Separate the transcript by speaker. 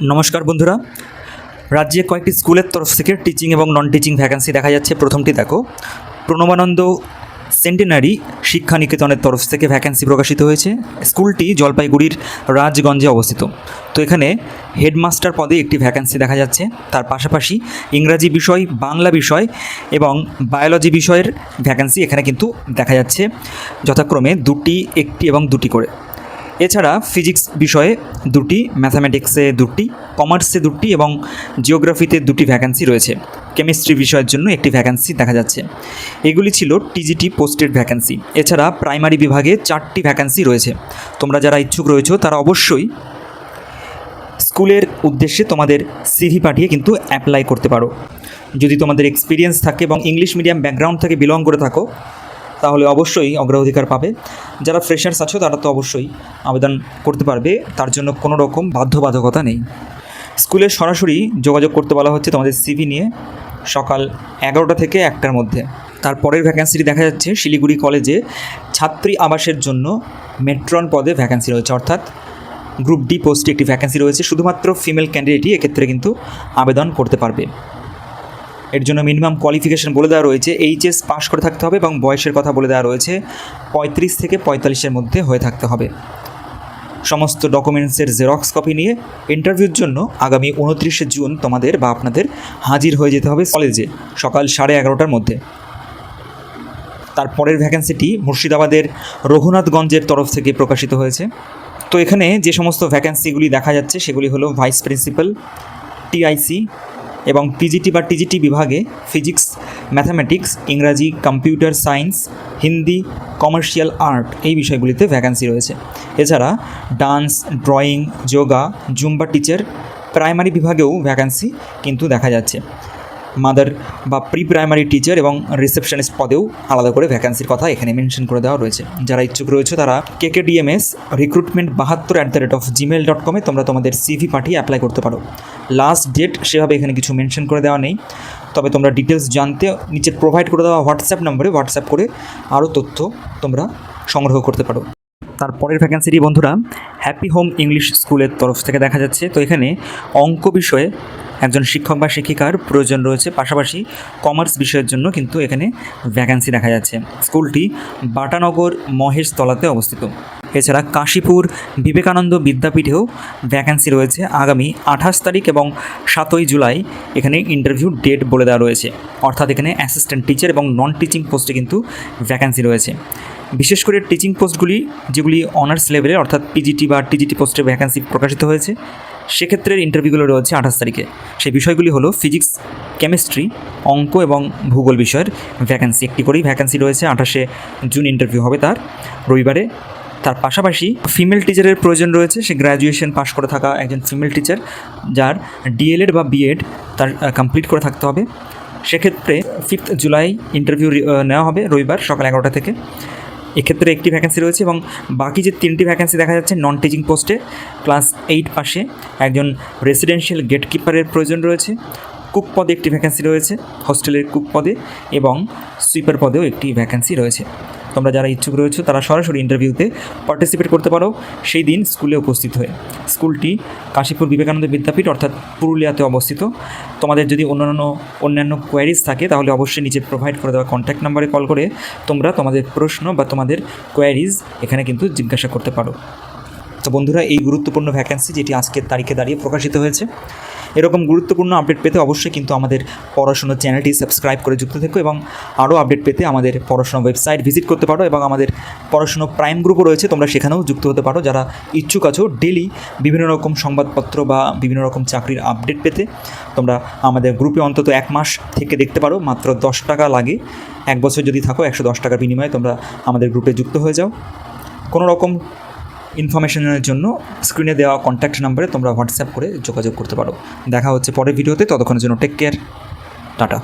Speaker 1: নমস্কার বন্ধুরা, রাজ্যে কয়েকটি স্কুলের তরফ থেকে টিচিং এবং নন টিচিং ভ্যাকেন্সি দেখা যাচ্ছে। প্রথমটি দেখো, প্রণবানন্দ সেন্টেনারি শিক্ষা নিকেতনের তরফ থেকে ভ্যাকেন্সি প্রকাশিত হয়েছে। স্কুলটি জলপাইগুড়ির রাজগঞ্জে অবস্থিত। তো এখানে হেডমাস্টার পদে একটি ভ্যাকেন্সি দেখা যাচ্ছে। তার পাশাপাশি ইংরাজি বিষয়, বাংলা বিষয় এবং বায়োলজি বিষয়ের ভ্যাকেন্সি এখানে কিন্তু দেখা যাচ্ছে, যথাক্রমে দুটি, একটি এবং দুটি করে। এছাড়া ফিজিক্স বিষয়ে দুটি, ম্যাথামেটিক্সে দুটি, কমার্সে দুটি এবং জিওগ্রাফিতে দুটি ভ্যাকেন্সি রয়েছে। কেমিস্ট্রি বিষয়ের জন্য একটি ভ্যাকেন্সি দেখা যাচ্ছে। এগুলি ছিল টিজিটি পোস্টের ভ্যাকেন্সি। এছাড়া প্রাইমারি বিভাগে 4টি ভ্যাকেন্সি রয়েছে। তোমরা যারা ইচ্ছুক রয়েছো তারা অবশ্যই স্কুলের উদ্দেশ্যে তোমাদের সিভি পাঠিয়ে কিন্তু অ্যাপ্লাই করতে পারো। যদি তোমাদের এক্সপিরিয়েন্স থাকে এবং ইংলিশ মিডিয়াম ব্যাকগ্রাউন্ড থেকে বিলং করে থাকো তাহলে অবশ্যই অগ্রাধিকার পাবে। যারা ফ্রেশার্স আছো তারা তো অবশ্যই আবেদন করতে পারবে, তার জন্য কোনো রকম বাধ্যবাধকতা নেই। স্কুলে সরাসরি যোগাযোগ করতে বলা হচ্ছে তোমাদের সিভি নিয়ে, সকাল 11টা থেকে 1টার মধ্যে। তারপরের ভ্যাকেন্সিটি দেখা যাচ্ছে শিলিগুড়ি কলেজে ছাত্রী আবাসের জন্য মেট্রন পদে ভ্যাকেন্সি রয়েছে, অর্থাৎ গ্রুপ ডি পোস্টে একটি ভ্যাকেন্সি রয়েছে। শুধুমাত্র ফিমেল ক্যান্ডিডেটই এক্ষেত্রে কিন্তু আবেদন করতে পারবে। এর জন্য মিনিমাম কোয়ালিফিকেশান বলে দেওয়া রয়েছে, এইচএস পাস করে থাকতে হবে এবং বয়সের কথা বলে দেওয়া রয়েছে 35 থেকে 45-এর মধ্যে হয়ে থাকতে হবে। সমস্ত ডকুমেন্টসের জেরক্স কপি নিয়ে ইন্টারভিউর জন্য আগামী 29শে জুন তোমাদের বা আপনাদের হাজির হয়ে যেতে হবে কলেজে সকাল 11:30টার মধ্যে। তারপরের ভ্যাকেন্সিটি মুর্শিদাবাদের রঘুনাথগঞ্জের তরফ থেকে প্রকাশিত হয়েছে। তো এখানে যে সমস্ত ভ্যাকেন্সিগুলি দেখা যাচ্ছে সেগুলি হলো ভাইস প্রিন্সিপাল, টিআইসি এবং পিজিটি বা টিজিটি বিভাগে ফিজিক্স, ম্যাথামেটিক্স, ইংরাজি, computer science, Hindi, commercial art এই বিষয়গুলিতে ভ্যাকেন্সি রয়েছে। এছাড়া dance, drawing, yoga, Zumba teacher, primary বিভাগেও ভ্যাকেন্সি কিন্তু দেখা যাচ্ছে। মাদার বা প্রি প্রাইমারি টিচার এবং রিসেপশনিস্ট পদেও আলাদা করে ভ্যাকেন্সির কথা এখানে মেনশন করে দেওয়া রয়েছে। যারা ইচ্ছুক রয়েছে তারা KKDMS recruitment72@gmail.com তোমরা তোমাদের সিভি পাঠিয়ে অ্যাপ্লাই করতে পারো। লাস্ট ডেট সেভাবে এখানে কিছু মেনশন করে দেওয়া নেই, তবে তোমরা ডিটেলস জানতে নিচে প্রোভাইড করে দেওয়া হোয়াটসঅ্যাপ নম্বরে হোয়াটসঅ্যাপ করে আরও তথ্য তোমরা সংগ্রহ করতে পারো। তারপরের ভ্যাকেন্সিটি বন্ধুরা হ্যাপি হোম ইংলিশ স্কুলের তরফ থেকে দেখা যাচ্ছে। তো এখানে অঙ্ক বিষয়ে একজন শিক্ষক বা শিক্ষিকার প্রয়োজন রয়েছে, পাশাপাশি কমার্স বিষয়ের জন্য কিন্তু এখানে ভ্যাকেন্সি দেখা যাচ্ছে। স্কুলটি বাটানগর মহেশতলাতে অবস্থিত। এছাড়া কাশীপুর বিবেকানন্দ বিদ্যাপীঠেও ভ্যাকেন্সি রয়েছে। আগামী 28 তারিখ এবং 7ই জুলাই এখানে ইন্টারভিউ ডেট বলে দেওয়া রয়েছে, অর্থাৎ এখানে অ্যাসিস্ট্যান্ট টিচার এবং নন টিচিং পোস্টে কিন্তু ভ্যাকেন্সি রয়েছে। বিশেষ করে টিচিং পোস্টগুলি যেগুলি অনার্স লেভেলের অর্থাৎ পিজিটি বা টিজিটি পোস্টে ভ্যাকেন্সি প্রকাশিত হয়েছে, সেক্ষেত্রে ইন্টারভিউগুলো রয়েছে 28 তারিখে। সেই বিষয়গুলি হলো ফিজিক্স, কেমিস্ট্রি, অঙ্ক এবং ভূগোল বিষয়ের ভ্যাকেন্সি। একটি করেই ভ্যাকেন্সি রয়েছে। 28শে জুন ইন্টারভিউ হবে তার, রবিবারে। তার পাশাপাশি ফিমেল টিচারের প্রয়োজন রয়েছে। সে গ্র্যাজুয়েশন পাশ করে থাকা একজন ফিমেল টিচার, যার ডিএলএড বা বিএড তার কমপ্লিট করে থাকতে হবে। সেক্ষেত্রে 5 জুলাই ইন্টারভিউ নেওয়া হবে রবিবার সকাল 11টা থেকে। এক্ষেত্রে একটি ভ্যাকেন্সি রয়েছে এবং বাকি যে 3টি ভ্যাকেন্সি দেখা যাচ্ছে নন টিচিং পোস্টে ক্লাস 8 পাশে একজন রেসিডেন্সিয়াল গেটকিপারের প্রয়োজন রয়েছে। কুক পদে একটি ভ্যাকেন্সি রয়েছে, হোস্টেলের কুক পদে, এবং সুইপার পদেও একটি ভ্যাকেন্সি রয়েছে। তোমরা যারা ইচ্ছুক রয়েছে তারা সরাসরি ইন্টারভিউতে পার্টিসিপেট করতে পারো সেই দিন স্কুলে উপস্থিত হয়ে। স্কুলটি কাশীপুর বিবেকানন্দ বিদ্যাপীঠ অর্থাৎ পুরুলিয়াতে অবস্থিত। তোমাদের যদি অন্যান্য কোয়ারিজ থাকে তাহলে অবশ্যই নিচে প্রোভাইড করে দেওয়া কন্ট্যাক্ট নাম্বারে কল করে তোমরা তোমাদের প্রশ্ন বা তোমাদের কোয়ারিজ এখানে কিন্তু জিজ্ঞাসা করতে পারো। তো বন্ধুরা, এই গুরুত্বপূর্ণ ভ্যাকেন্সি যেটি আজকের তারিখে দাঁড়িয়ে প্রকাশিত হয়েছে, এরকম গুরুত্বপূর্ণ আপডেট পেতে অবশ্যই কিন্তু আমাদের পড়াশোনা চ্যানেলটি সাবস্ক্রাইব করে যুক্ত থেকো এবং আরও আপডেট পেতে আমাদের পড়াশোনা ওয়েবসাইট ভিজিট করতে পারো এবং আমাদের পড়াশোনা প্রাইম গ্রুপও রয়েছে, তোমরা সেখানেও যুক্ত হতে পারো। যারা ইচ্ছুক আছো ডেলি বিভিন্ন রকম সংবাদপত্র বা বিভিন্ন রকম চাকরির আপডেট পেতে তোমরা আমাদের গ্রুপে অন্তত 1 মাস থেকে দেখতে পারো। মাত্র 10 টাকা লাগে। 1 বছর যদি থাকো 110 টাকার বিনিময়ে তোমরা আমাদের গ্রুপে যুক্ত হয়ে যাও। কোনো রকম ইনফরমেশনের জন্য স্ক্রিনে দেওয়া কন্ট্যাক্ট নাম্বারে তোমরা হোয়াটসঅ্যাপ করে যোগাযোগ করতে পারো। দেখা হচ্ছে পরের ভিডিওতে, ততক্ষণের জন্য টেক কেয়ার, টাটা।